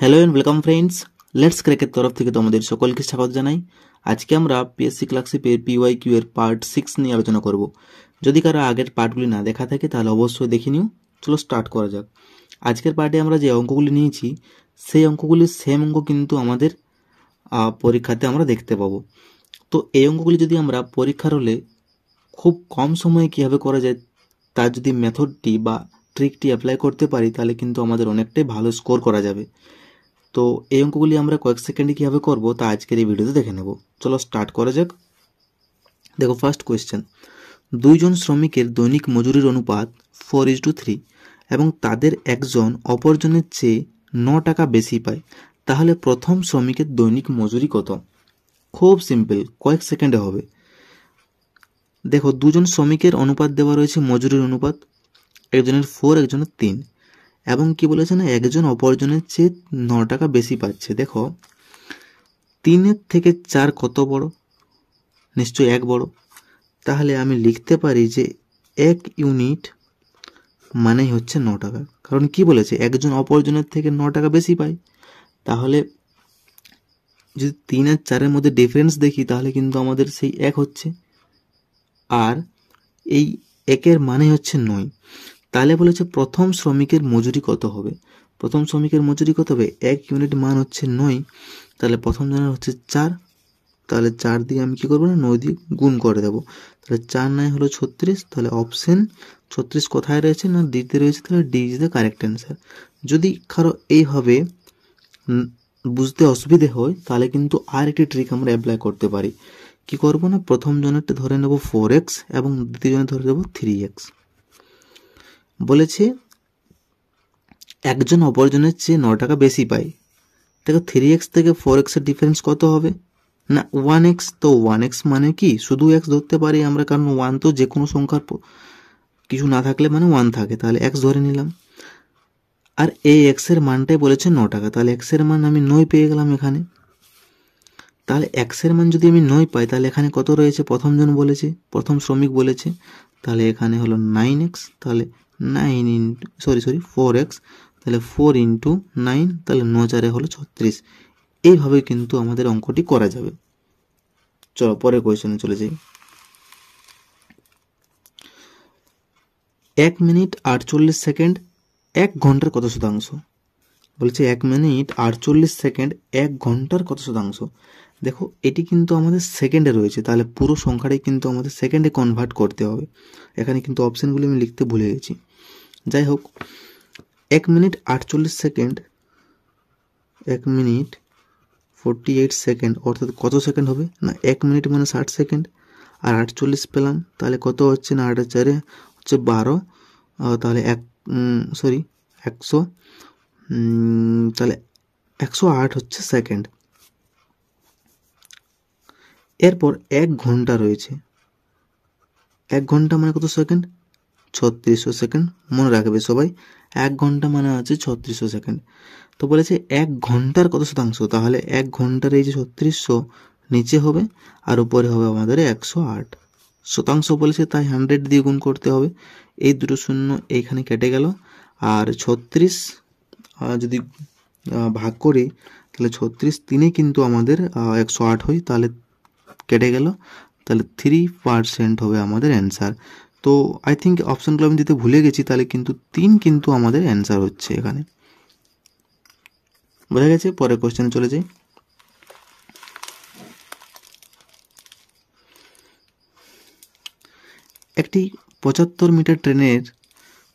Hello and welcome friends, let's ক্র্যাকের তরফ থেকে তোমাদের সকলকে স্বাগত জানাই। আজকে আমরা পিএসসি ক্লার্কশিপের PYQ এর পার্ট 6 নিয়ে আলোচনা করব। যদি কারো আগের পার্টগুলি না দেখা থাকে তাহলে অবশ্যই দেখে নিও। চলো স্টার্ট করা যাক। আজকের পার্টে আমরা যে অঙ্কগুলি নিয়েছি সেই অঙ্কগুলির সেম অঙ্ক কিন্তু আমাদের পরীক্ষাতে আমরা দেখতে পাবো। তো এই অঙ্কগুলি যদি আমরা পরীক্ষার হলে খুব কম সময়ে কীভাবে করা যায় তার যদি মেথডটি বা ট্রিকটি অ্যাপ্লাই করতে পারি তাহলে কিন্তু আমাদের অনেকটাই ভালো স্কোর করা যাবে। তো এই অঙ্কগুলি আমরা কয়েক সেকেন্ডে কীভাবে করবো তা আজকের এই ভিডিওতে দেখে নেব। চলো স্টার্ট করা যাক। দেখো ফার্স্ট কোয়েশ্চেন, দুইজন শ্রমিকের দৈনিক মজুরির অনুপাত 4:3 এবং তাদের একজন অপরজনের চেয়ে 9 টাকা বেশি পায়, তাহলে প্রথম শ্রমিকের দৈনিক মজুরি কত? খুব সিম্পল, কয়েক সেকেন্ডে হবে। দেখো দুজন শ্রমিকের অনুপাত দেওয়া রয়েছে, মজুরির অনুপাত, একজনের 4 একজনের 3, এবং কি বলেছে না একজন অপরজনের চেয়ে 9 টাকা বেশি পাচ্ছে। দেখো 3-এর থেকে 4 কত বড়? নিশ্চয়ই 1 বড়। তাহলে আমি লিখতে পারি যে 1 ইউনিট মানেই হচ্ছে 9 টাকা, কারণ কি বলেছে একজন অপরজনের থেকে 9 টাকা বেশি পায়। তাহলে যদি 3 আর 4-এর মধ্যে ডিফারেন্স দেখি তাহলে কিন্তু আমাদের সেই 1 হচ্ছে, আর এই 1-এর মানে হচ্ছে 9। তাহলে বলেছে প্রথম শ্রমিকের মজুরি কত হবে। প্রথম শ্রমিকের মজুরি কত হবে? 1 ইউনিট মান হচ্ছে 9, তাহলে প্রথম জনের হচ্ছে 4, তাহলে 4 দিয়ে আমি কি করবো না 9 দিয়ে গুণ করে দেবো। তাহলে 4 9 হলো 36, তাহলে অপশন 36 কোথায় রয়েছে না ডিতে রয়েছে, তাহলে D is the correct answer. যদি কারো এইভাবে বুঝতে অসুবিধে হয় তাহলে কিন্তু আর একটি ট্রিক আমরা অ্যাপ্লাই করতে পারি। কি করবো না প্রথম জনেরটা ধরে নেব 4x এবং দ্বিতীয় জনের ধরে দেবো 3x। বলেছে একজন অপরজনের চেয়ে 9 টাকা বেশি পায়। দেখো 3x থেকে 4x এর ডিফারেন্স কত হবে না 1x। তো 1x মানে কি শুধু x ধরতে পারি আমরা, কারণ 1 তো যে কোনো সংখ্যার কিছু না থাকলে মানে 1 থাকে, তাহলে x ধরে নিলাম। আর এই x এর মানটাই বলেছে 9 টাকা, তাহলে x এর মান আমি 9 পেয়ে গেলাম এখানে। তাহলে x এর মান যদি আমি 9 পাই তাহলে এখানে কত রয়েছে? প্রথম জন বলেছে, প্রথম শ্রমিক বলেছে, তাহলে এখানে হলো 9x, তাহলে 4x, তাহলে 4 ইন্টু 9, তাহলে 9 4 হলো 36। এইভাবে কিন্তু আমাদের অঙ্কটি করা যাবে। চলো পরের কোয়েশ্চনে চলে যাই। 1 মিনিট 48 সেকেন্ড 1 ঘন্টার কত শতাংশ? বলছে 1 মিনিট 48 সেকেন্ড 1 ঘন্টার কত শতাংশ? দেখো এটি কিন্তু আমাদের সেকেন্ডে রয়েছে, তাহলে পুরো সংখ্যাটাই কিন্তু আমাদের সেকেন্ডে কনভার্ট করতে হবে। এখানে কিন্তু অপশানগুলি আমি লিখতে ভুলে গেছি। যাই হোক 1 মিনিট 48 সেকেন্ড 1 মিনিট 48 সেকেন্ড অর্থাৎ কত সেকেন্ড হবে না 1 মিনিট মানে 60 সেকেন্ড, আর 48 পেলাম, তাহলে কত হচ্ছে না 8 4 হচ্ছে 12, তাহলে 100, তাহলে 108 হচ্ছে সেকেন্ড। এরপর 1 ঘন্টা রয়েছে, 1 ঘন্টা মানে কত সেকেন্ড? 3600 সেকেন্ড। মনে রাখবে সবাই 1 ঘন্টা মানে আছে 3600 সেকেন্ড। তো বলেছে 1 ঘন্টার কত শতাংশ? তাহলে 1 ঘন্টার এই যে 3600 নিচে হবে আর উপরে হবে আমাদের 108। শতাংশ বলেছে তাই 100 দিয়ে গুণ করতে হবে। এই দুটো শূন্য এইখানে কেটে গেল, আর 36 যদি ভাগ করি তাহলে 36 3 কিন্তু আমাদের 108 হয়, তাহলে কেটে গেল, তাহলে 3% হবে আমাদের অ্যান্সার। তো আই থিঙ্ক অপশানগুলো আমি দিতে ভুলে গেছি, তাহলে কিন্তু 3 কিন্তু আমাদের অ্যান্সার হচ্ছে এখানে। বোঝা গেছে? পরের কোশ্চেনে চলে যাই। একটি 75 মিটার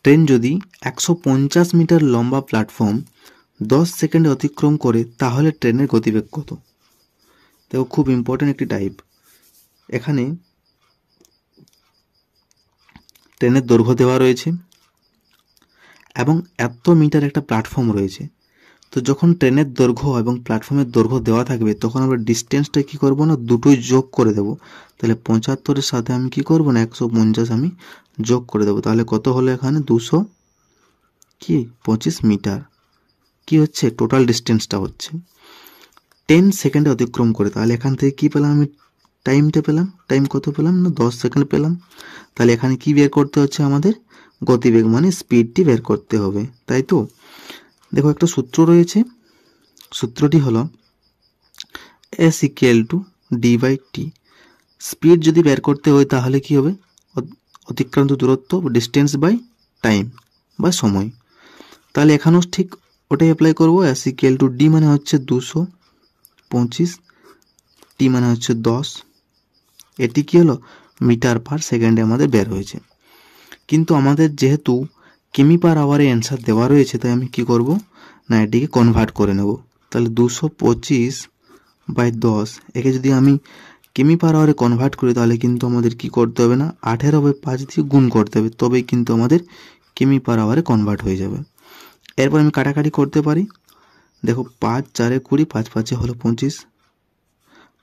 ট্রেন যদি 150 মিটার লম্বা প্ল্যাটফর্ম 10 সেকেন্ডে অতিক্রম করে তাহলে ট্রেনের গতিবেগ কত? দেখো খুব ইম্পর্টেন্ট একটি টাইপ। এখানে ট্রেনের দৈর্ঘ্য দেওয়া রয়েছে এবং এত মিটার একটা প্ল্যাটফর্ম রয়েছে। তো যখন ট্রেনের দৈর্ঘ্য এবং প্ল্যাটফর্মের দৈর্ঘ্য দেওয়া থাকবে তখন আমরা ডিস্টেন্সটা কী করবো না দুটোই যোগ করে দেবো। তাহলে 75-এর সাথে আমি কী করবো না 150 আমি যোগ করে দেবো। তাহলে কত হলো এখানে 225 মিটার কি হচ্ছে টোটাল ডিস্টেন্সটা হচ্ছে। 10 সেকেন্ডে অতিক্রম করে, তাহলে এখান থেকে কী পেলাম আমি টাইমটা পেলাম। টাইম কত পেলাম না 10 সেকেন্ড পেলাম। তাহলে এখানে কি বের করতে হচ্ছে আমাদের? গতিবেগ মানে স্পিডটি বের করতে হবে, তাই তো। দেখো একটা সূত্র রয়েছে, সূত্রটি হলো S equal to D by T. Speed যদি বের করতে হয় তাহলে কি হবে, অতিক্রান্ত দূরত্ব ডিস্টেন্স বাই টাইম বা সময়। তাহলে এখানেও ঠিক ওটাই অ্যাপ্লাই করবো। S ইকুয়াল টু ডি মানে হচ্ছে 225, টি মানে হচ্ছে 10, এটি কি হলো মিটার পার সেকেন্ডে আমাদের বের হয়েছে। কিন্তু আমাদের যেহেতু কিমি পার আওয়ারে অ্যান্সার দেওয়া রয়েছে, তাই আমি কি করব না এটিকে কনভার্ট করে নেব। তাহলে 225/10 একে যদি আমি কিমি পার আওয়ারে কনভার্ট করি তাহলে কিন্তু আমাদের কি করতে হবে না 18/5 দিয়ে গুণ করতে হবে, তবেই কিন্তু আমাদের কিমি পার আওয়ারে কনভার্ট হয়ে যাবে। এরপর আমি কাটাকাটি করতে পারি। দেখো 5 4 20, 5 5 হলো 25,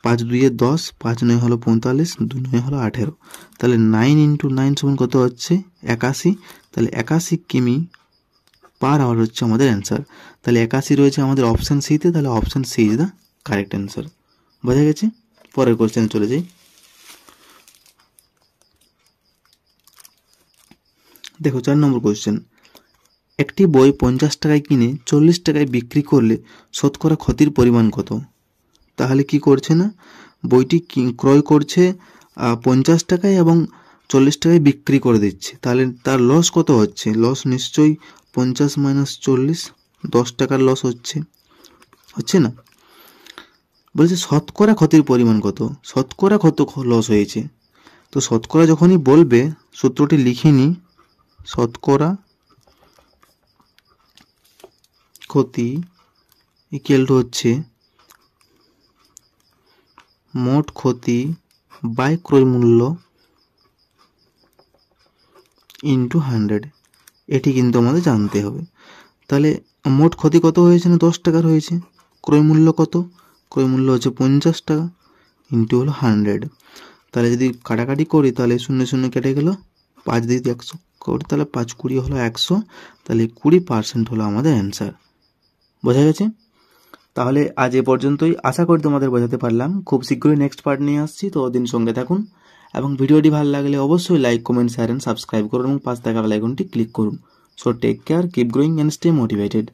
5 2 10, 5 9 হলো 45, 2 9 হলো 18। তাহলে 9 × 9 সমান কত হচ্ছে 81। তাহলে 81 কিমি পার আওয়ার হচ্ছে আমাদের অ্যান্সার। তাহলে 81 রয়েছে আমাদের অপশান সিতে, তাহলে option C is the correct answer. বোঝা গেছে? পরের কোশ্চেনে চলে যাই। দেখো 4 নম্বর কোশ্চেন, একটি বই 50 টাকায় কিনে 40 টাকায় বিক্রি করলে শতকরা ক্ষতির পরিমাণ কত? তাহলে কি করছে না বইটি ক্রয় করছে 50 টাকায় এবং 40 টাকায় বিক্রি করে দিচ্ছে, তাহলে তার লস কত হচ্ছে? লস নিশ্চয়ই 50 - 40, 10 টাকার লস হচ্ছে না। বলছে শতকরা ক্ষতির পরিমাণ কত, শতকরা কত লস হয়েছে। তো শতকরা যখনই বলবে সূত্রটি লিখে নিই, শতকরা ক্ষতি ইকুয়াল টু হচ্ছে মোট ক্ষতি বাই ক্রয় মূল্য ইন্টু 100। এটি কিন্তু আমাদের জানতে হবে। তাহলে মোট ক্ষতি কত হয়েছে না 10 টাকার হয়েছে, ক্রয় মূল্য কত, ক্রয় মূল্য হচ্ছে 50 টাকা, ইন্টু হলো 100। তাহলে যদি কাটাকাটি করি তাহলে 0 0 কেটে গেল, 5 দিয়ে 100 করি তাহলে 5 20 হলো 100, তাহলে 20% হলো আমাদের অ্যান্সার। বোঝা গেছে? তাহলে আজ এ পর্যন্তই। আশা করি তোমাদের বোঝাতে পারলাম। খুব শীঘ্রই নেক্সট পার্ট নিয়ে আসছি, তো দিন সঙ্গে থাকুন এবং ভিডিওটি ভালো লাগলে অবশ্যই like, comment, share and subscribe করুন এবং পাশে থাকা বেল আইকনটি ক্লিক করুন। So take care, keep growing and stay motivated.